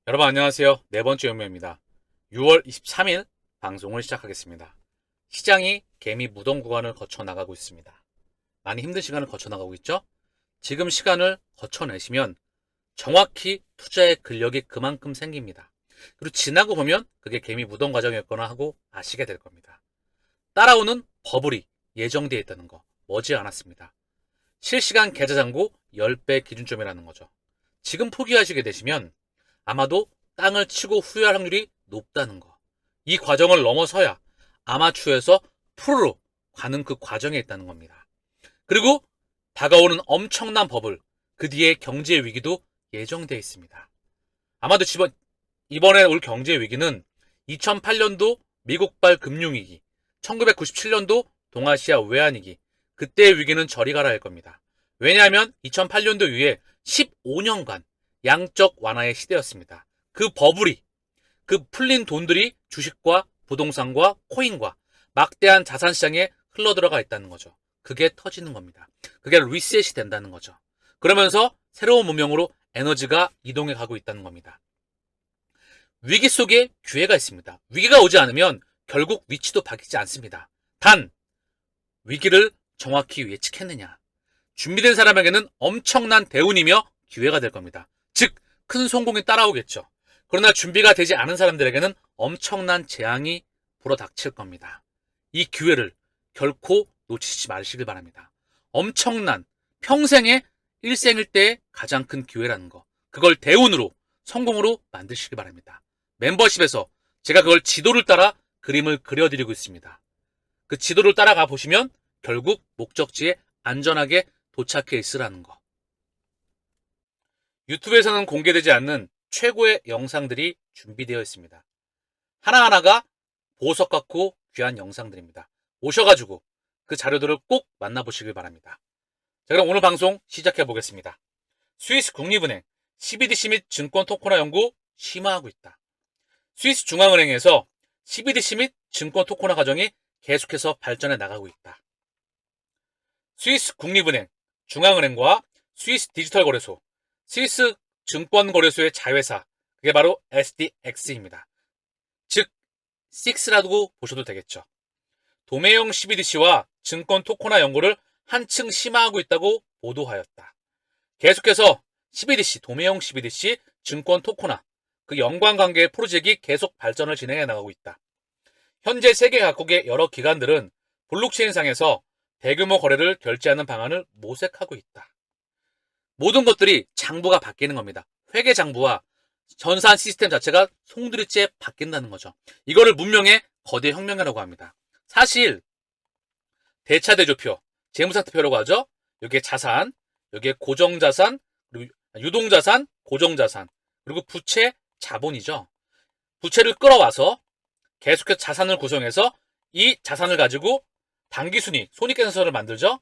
여러분 안녕하세요. 네 번째 연매입니다. 6월 23일 방송을 시작하겠습니다. 시장이 개미 무덤 구간을 거쳐 나가고 있습니다. 많이 힘든 시간을 거쳐 나가고 있죠? 지금 시간을 거쳐내시면 정확히 투자의 근력이 그만큼 생깁니다. 그리고 지나고 보면 그게 개미 무덤 과정이었거나 하고 아시게 될 겁니다. 따라오는 버블이 예정되어 있다는 거 머지않았습니다. 실시간 계좌 잔고 10배 기준점이라는 거죠. 지금 포기하시게 되시면 아마도 땅을 치고 후회할 확률이 높다는 거. 이 과정을 넘어서야 아마추어에서 프로로 가는 그 과정에 있다는 겁니다. 그리고 다가오는 엄청난 버블, 그 뒤에 경제 위기도 예정되어 있습니다. 아마도 이번에 올 경제 위기는 2008년도 미국발 금융위기, 1997년도 동아시아 외환위기, 그때의 위기는 저리 가라 할 겁니다. 왜냐하면 2008년도 이후에 15년간 양적 완화의 시대였습니다. 그 버블이, 그 풀린 돈들이 주식과 부동산과 코인과 막대한 자산시장에 흘러들어가 있다는 거죠. 그게 터지는 겁니다. 그게 리셋이 된다는 거죠. 그러면서 새로운 문명으로 에너지가 이동해 가고 있다는 겁니다. 위기 속에 기회가 있습니다. 위기가 오지 않으면 결국 위치도 바뀌지 않습니다. 단, 위기를 정확히 예측했느냐. 준비된 사람에게는 엄청난 대운이며 기회가 될 겁니다. 즉, 큰 성공이 따라오겠죠. 그러나 준비가 되지 않은 사람들에게는 엄청난 재앙이 불어닥칠 겁니다. 이 기회를 결코 놓치지 마시길 바랍니다. 엄청난 평생의 일생일대의 가장 큰 기회라는 거. 그걸 대운으로 성공으로 만드시기 바랍니다. 멤버십에서 제가 그걸 지도를 따라 그림을 그려드리고 있습니다. 그 지도를 따라가 보시면 결국 목적지에 안전하게 도착해 있으라는 거. 유튜브에서는 공개되지 않는 최고의 영상들이 준비되어 있습니다. 하나하나가 보석 같고 귀한 영상들입니다. 오셔가지고 그 자료들을 꼭 만나보시길 바랍니다. 자, 그럼 오늘 방송 시작해 보겠습니다. 스위스 국립은행 CBDC 및 증권 토큰화 연구 심화하고 있다. 스위스 중앙은행에서 CBDC 및 증권 토큰화 과정이 계속해서 발전해 나가고 있다. 스위스 국립은행, 중앙은행과 스위스 디지털 거래소, 스위스 증권거래소의 자회사, 그게 바로 SDX입니다. 즉, 6라고 보셔도 되겠죠. 도매형 CBDC와 증권 토큰화 연구를 한층 심화하고 있다고 보도하였다. 계속해서 CBDC, 도매형 CBDC, 증권 토큰화, 그 연관관계의 프로젝트가 계속 발전을 진행해 나가고 있다. 현재 세계 각국의 여러 기관들은 블록체인상에서 대규모 거래를 결제하는 방안을 모색하고 있다. 모든 것들이 장부가 바뀌는 겁니다. 회계 장부와 전산 시스템 자체가 송두리째 바뀐다는 거죠. 이거를 문명의 거대 혁명이라고 합니다. 사실 대차대조표, 재무상태표라고 하죠. 여기에 자산, 여기에 고정자산, 그리고 유동자산, 고정자산, 그리고 부채, 자본이죠. 부채를 끌어와서 계속해서 자산을 구성해서 이 자산을 가지고 당기순이익, 손익계산서를 만들죠.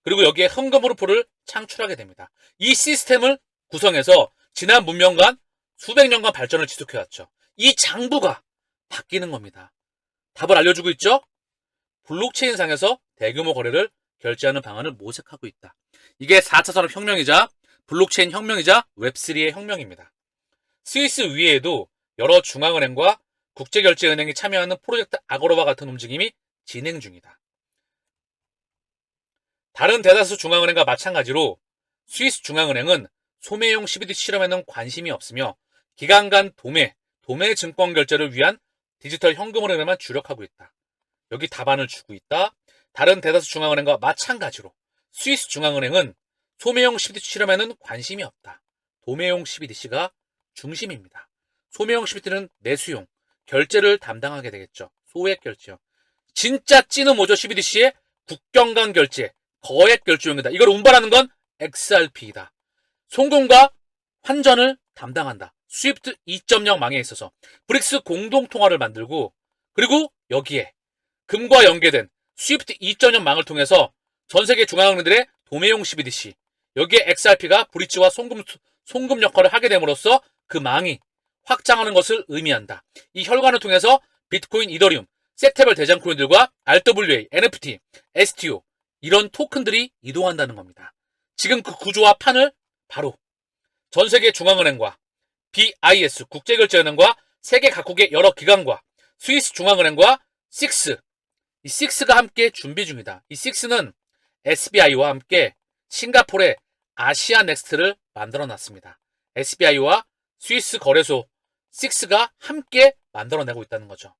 그리고 여기에 현금으로표를 창출하게 됩니다. 이 시스템을 구성해서 지난 문명간 수백 년간 발전을 지속해왔죠. 이 장부가 바뀌는 겁니다. 답을 알려주고 있죠? 블록체인상에서 대규모 거래를 결제하는 방안을 모색하고 있다. 이게 4차 산업혁명이자 블록체인 혁명이자 웹3의 혁명입니다. 스위스 위에도 여러 중앙은행과 국제결제은행이 참여하는 프로젝트 아고라와 같은 움직임이 진행 중이다. 다른 대다수 중앙은행과 마찬가지로 스위스 중앙은행은 소매용 CBDC 실험에는 관심이 없으며 기간 간 도매 증권 결제를 위한 디지털 현금 흐름에만 주력하고 있다. 여기 답안을 주고 있다. 다른 대다수 중앙은행과 마찬가지로 스위스 중앙은행은 소매용 CBDC 실험에는 관심이 없다. 도매용 CBDC가 중심입니다. 소매용 CBDC는 내수용, 결제를 담당하게 되겠죠. 소액 결제요. 진짜 찌는 뭐죠? CBDC의 국경 간 결제, 거액 결제용이다. 이걸 운반하는 건 XRP이다. 송금과 환전을 담당한다. 스위프트 2.0 망에 있어서 브릭스 공동통화를 만들고, 그리고 여기에 금과 연계된 스위프트 2.0 망을 통해서 전 세계 중앙은행들의 도매용 CBDC, 여기에 XRP가 브릿지와 송금 역할을 하게 됨으로써 그 망이 확장하는 것을 의미한다. 이 혈관을 통해서 비트코인, 이더리움, 섹터별 대장 코인들과 RWA, NFT, STO 이런 토큰들이 이동한다는 겁니다. 지금 그 구조와 판을 바로 전 세계 중앙은행과 BIS 국제결제은행과 세계 각국의 여러 기관과 스위스 중앙은행과 식스, 이 식스가 함께 준비 중이다. 이 식스는 SBI와 함께 싱가포르의 아시아 넥스트를 만들어 놨습니다. SBI와 스위스 거래소 식스가 함께 만들어내고 있다는 거죠.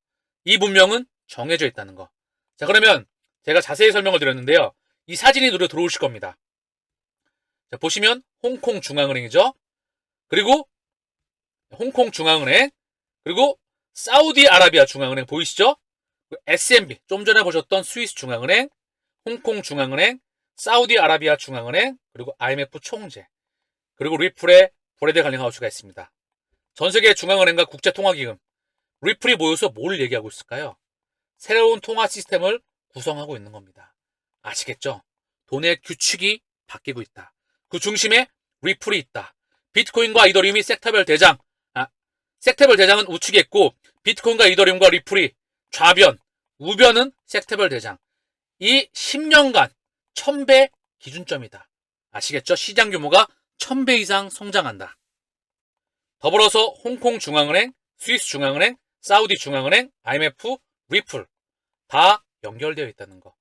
이 문명은 정해져 있다는 거. 자, 그러면 제가 자세히 설명을 드렸는데요. 이 사진이 눈에 들어오실 겁니다. 자, 보시면 홍콩 중앙은행이죠. 그리고 홍콩 중앙은행, 그리고 사우디아라비아 중앙은행 보이시죠? SMB, 좀 전에 보셨던 스위스 중앙은행, 홍콩 중앙은행, 사우디아라비아 중앙은행, 그리고 IMF 총재, 그리고 리플의 브래드 갈링하우스가 있습니다. 전세계 중앙은행과 국제통화기금, 리플이 모여서 뭘 얘기하고 있을까요? 새로운 통화 시스템을 구성하고 있는 겁니다. 아시겠죠? 돈의 규칙이 바뀌고 있다. 그 중심에 리플이 있다. 비트코인과 이더리움이 섹터별 대장, 섹터별 대장은 우측에 있고 비트코인과 이더리움과 리플이 좌변, 우변은 섹터별 대장. 이 10년간 1000배 기준점이다. 아시겠죠? 시장 규모가 1000배 이상 성장한다. 더불어서 홍콩 중앙은행, 스위스 중앙은행, 사우디 중앙은행, IMF, 리플 다 연결되어 있다는 거.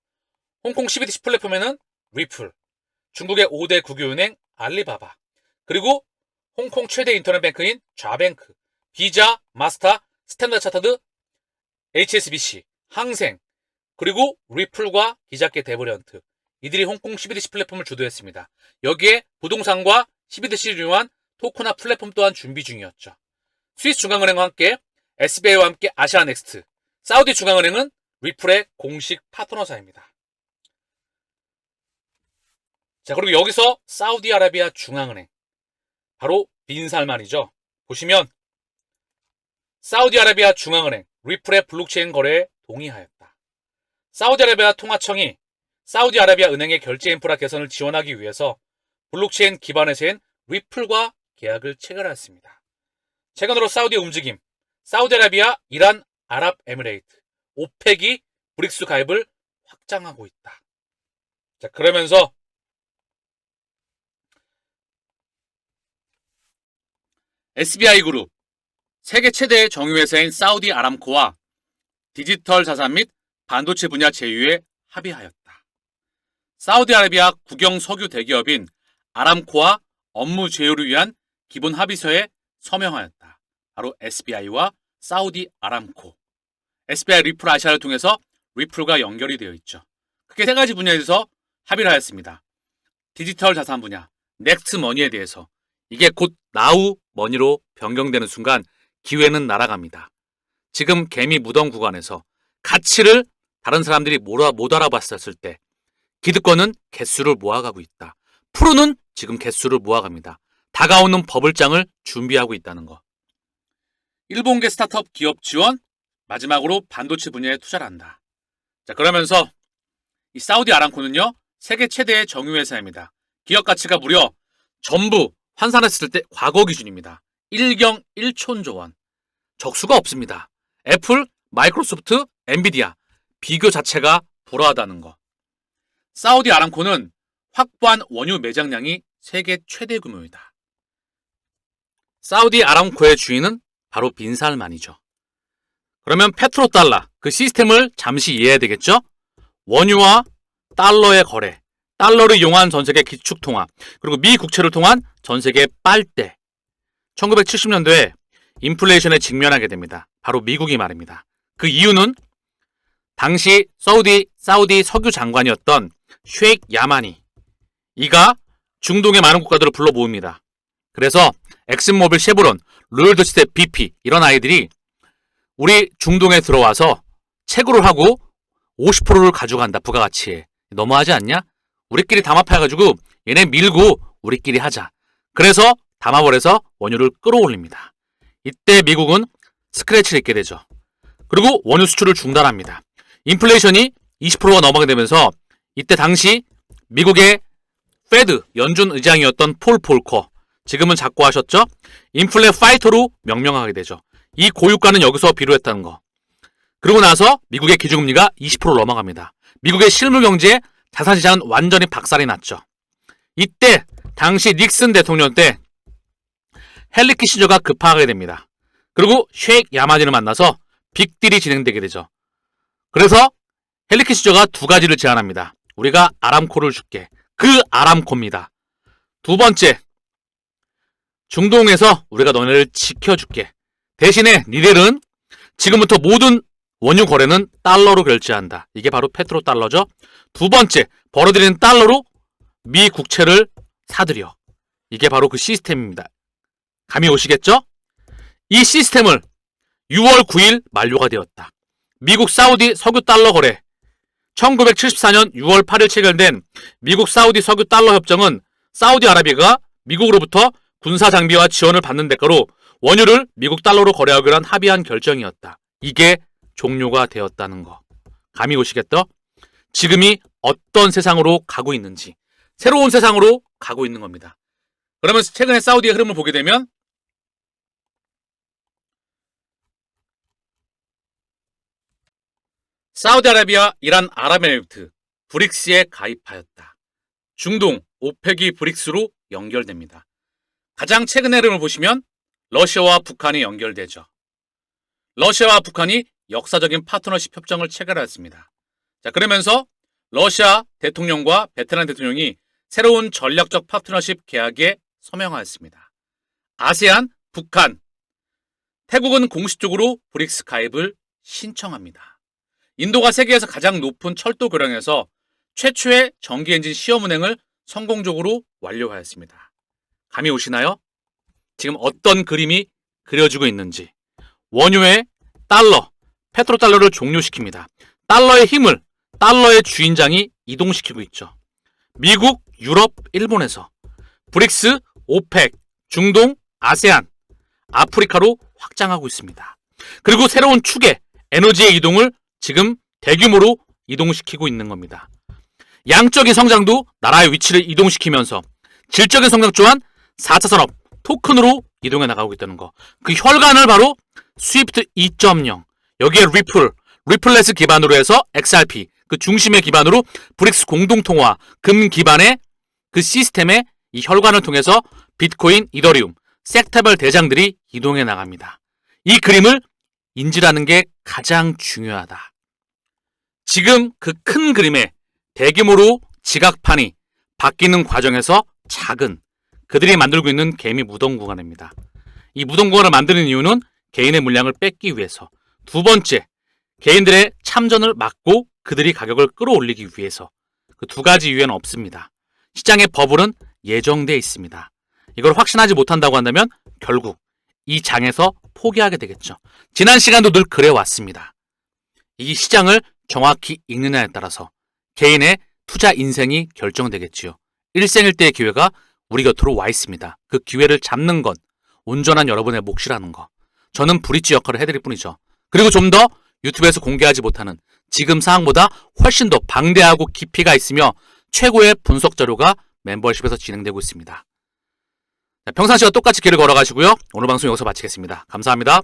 홍콩 CBDC 플랫폼에는 리플, 중국의 5대 국유은행 알리바바, 그리고 홍콩 최대 인터넷 뱅크인 좌뱅크, 비자, 마스터, 스탠다드 차터드, HSBC, 항생, 그리고 리플과 기자계 데브런트, 이들이 홍콩 CBDC 플랫폼을 주도했습니다. 여기에 부동산과 CBDC를 이용한 토크나 플랫폼 또한 준비 중이었죠. 스위스 중앙은행과 함께 SBI와 함께 아시아 넥스트, 사우디 중앙은행은 리플의 공식 파트너사입니다. 자, 그리고 여기서 사우디아라비아 중앙은행, 바로 빈살만이죠. 보시면 사우디아라비아 중앙은행 리플의 블록체인 거래에 동의하였다. 사우디아라비아 통화청이 사우디아라비아 은행의 결제 인프라 개선을 지원하기 위해서 블록체인 기반의 세인 리플과 계약을 체결하였습니다. 최근으로 사우디의 움직임, 사우디아라비아, 이란, 아랍에미레이트, 오펙이 브릭스 가입을 확장하고 있다. 자, 그러면서 SBI 그룹, 세계 최대의 정유회사인 사우디 아람코와 디지털 자산 및 반도체 분야 제휴에 합의하였다. 사우디아라비아 국영 석유 대기업인 아람코와 업무 제휴를 위한 기본 합의서에 서명하였다. 바로 SBI와 사우디 아람코. SBI 리플 아시아를 통해서 리플과 연결이 되어 있죠. 크게 세 가지 분야에서 합의를 하였습니다. 디지털 자산 분야, 넥스트 머니에 대해서. 이게 곧 나우 머니로 변경되는 순간 기회는 날아갑니다. 지금 개미 무덤 구간에서 가치를 다른 사람들이 못 알아봤었을 때 기득권은 개수를 모아가고 있다. 프로는 지금 개수를 모아갑니다. 다가오는 버블장을 준비하고 있다는 거. 일본계 스타트업 기업 지원, 마지막으로 반도체 분야에 투자를 한다. 자, 그러면서 이 사우디 아람코는요, 세계 최대의 정유회사입니다. 기업 가치가 무려 전부 환산했을 때 과거 기준입니다. 1경 1촌조 원. 적수가 없습니다. 애플, 마이크로소프트, 엔비디아. 비교 자체가 불허하다는 거. 사우디 아람코는 확보한 원유 매장량이 세계 최대 규모이다. 사우디 아람코의 주인은 바로 빈살만이죠. 그러면 페트로달러, 그 시스템을 잠시 이해해야 되겠죠? 원유와 달러의 거래, 달러를 이용한 전세계 기축통화, 그리고 미 국채를 통한 전세계 빨대. 1970년도에 인플레이션에 직면하게 됩니다. 바로 미국이 말입니다. 그 이유는 당시 사우디 석유 장관이었던 쉐이크 야마니, 이가 중동의 많은 국가들을 불러 모읍니다. 그래서 엑슨모빌, 쉐브론, 로열더시대, BP 이런 아이들이 우리 중동에 들어와서 채굴을 하고 50%를 가져간다. 부가가치에. 너무하지 않냐? 우리끼리 담합해가지고 얘네 밀고 우리끼리 하자. 그래서 담합을 해서 원유를 끌어올립니다. 이때 미국은 스크래치를 입게 되죠. 그리고 원유 수출을 중단합니다. 인플레이션이 20%가 넘어가게 되면서 이때 당시 미국의 페드 연준 의장이었던 폴 볼커, 지금은 작고하셨죠? 인플레 파이터로 명명하게 되죠. 이 고유가는 여기서 비롯했다는 거. 그러고 나서 미국의 기준금리가 20% 넘어갑니다. 미국의 실물 경제, 자산시장은 완전히 박살이 났죠. 이때 당시 닉슨 대통령 때 헨리 키신저가 급파하게 됩니다. 그리고 쉐이크 야마니를 만나서 빅딜이 진행되게 되죠. 그래서 헨리 키신저가 두 가지를 제안합니다. 우리가 아람코를 줄게. 그 아람코입니다. 두 번째, 중동에서 우리가 너네를 지켜줄게. 대신에 니들은 지금부터 모든 원유 거래는 달러로 결제한다. 이게 바로 페트로달러죠. 두 번째, 벌어들이는 달러로 미 국채를 사들여. 이게 바로 그 시스템입니다. 감이 오시겠죠? 이 시스템을 6월 9일 만료가 되었다. 미국 사우디 석유 달러 거래 1974년 6월 8일 체결된 미국 사우디 석유 달러 협정은 사우디아라비아가 미국으로부터 군사 장비와 지원을 받는 대가로 원유를 미국 달러로 거래하기로 합의한 결정이었다. 이게 종료가 되었다는 거. 감이 오시겠죠? 지금이 어떤 세상으로 가고 있는지, 새로운 세상으로 가고 있는 겁니다. 그러면 최근에 사우디의 흐름을 보게 되면 사우디아라비아, 이란, 아랍에미리트, 브릭스에 가입하였다. 중동, 오펙이 브릭스로 연결됩니다. 가장 최근의 흐름을 보시면 러시아와 북한이 연결되죠. 러시아와 북한이 역사적인 파트너십 협정을 체결했습니다. 자, 그러면서 러시아 대통령과 베트남 대통령이 새로운 전략적 파트너십 계약에 서명하였습니다. 아세안, 북한, 태국은 공식적으로 브릭스 가입을 신청합니다. 인도가 세계에서 가장 높은 철도 교량에서 최초의 전기엔진 시험 운행을 성공적으로 완료하였습니다. 감이 오시나요? 지금 어떤 그림이 그려지고 있는지. 원유의 달러, 페트로달러를 종료시킵니다. 달러의 힘을 달러의 주인장이 이동시키고 있죠. 미국, 유럽, 일본에서 브릭스, 오펙, 중동, 아세안, 아프리카로 확장하고 있습니다. 그리고 새로운 축의 에너지의 이동을 지금 대규모로 이동시키고 있는 겁니다. 양적인 성장도 나라의 위치를 이동시키면서 질적인 성장 또한 4차 산업, 토큰으로 이동해 나가고 있다는 거. 그 혈관을 바로 스위프트 2.0, 여기에 리플레스 기반으로 해서 XRP, 그 중심의 기반으로 브릭스 공동통화, 금 기반의 그 시스템의 이 혈관을 통해서 비트코인, 이더리움, 섹터별 대장들이 이동해 나갑니다. 이 그림을 인지라는 게 가장 중요하다. 지금 그 큰 그림에 대규모로 지각판이 바뀌는 과정에서 작은 그들이 만들고 있는 개미 무덤 구간입니다. 이 무덤 구간을 만드는 이유는 개인의 물량을 뺏기 위해서, 두 번째, 개인들의 참전을 막고 그들이 가격을 끌어올리기 위해서. 그 두 가지 이유에는 없습니다. 시장의 버블은 예정돼 있습니다. 이걸 확신하지 못한다고 한다면 결국 이 장에서 포기하게 되겠죠. 지난 시간도 늘 그래왔습니다. 이 시장을 정확히 읽느냐에 따라서 개인의 투자 인생이 결정되겠지요. 일생일대의 기회가 우리 곁으로 와 있습니다. 그 기회를 잡는 건 온전한 여러분의 몫이라는 거. 저는 브릿지 역할을 해드릴 뿐이죠. 그리고 좀 더 유튜브에서 공개하지 못하는 지금 사항보다 훨씬 더 방대하고 깊이가 있으며 최고의 분석 자료가 멤버십에서 진행되고 있습니다. 평상시와 똑같이 길을 걸어가시고요. 오늘 방송 여기서 마치겠습니다. 감사합니다.